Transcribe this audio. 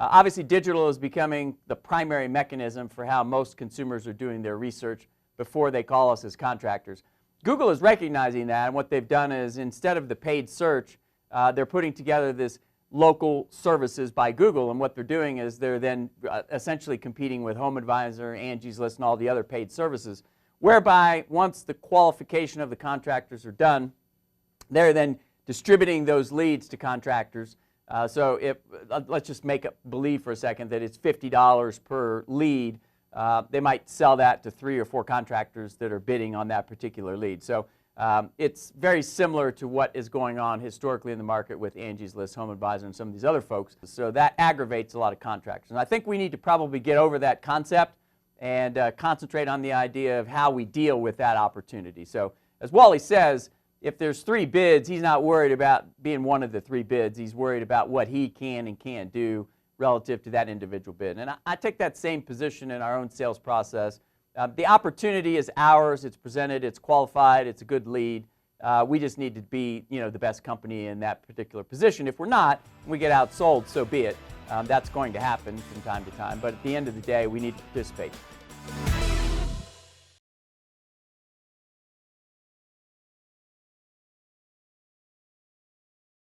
Obviously, digital is becoming the primary mechanism for how most consumers are doing their research before they call us as contractors. Google is recognizing that, and what they've done is, instead of the paid search, they're putting together this local services by Google, and what they're doing is they're then essentially competing with Home Advisor, Angie's List, and all the other paid services, whereby once the qualification of the contractors are done, they're then distributing those leads to contractors. So if, let's just make believe for a second that it's $50 per lead. They might sell that to 3 or 4 contractors that are bidding on that particular lead. So it's very similar to what is going on historically in the market with Angie's List, Home Advisor, and some of these other folks. So that aggravates a lot of contractors. And I think we need to probably get over that concept and concentrate on the idea of how we deal with that opportunity. So as Wally says, if there's 3 bids, he's not worried about being one of the 3 bids. He's worried about what he can and can't do relative to that individual bid. And I take that same position in our own sales process. The opportunity is ours. It's presented. It's qualified. It's a good lead. We just need to be, the best company in that particular position. If we're not, and we get outsold, so be it. That's going to happen from time to time. But at the end of the day, we need to participate.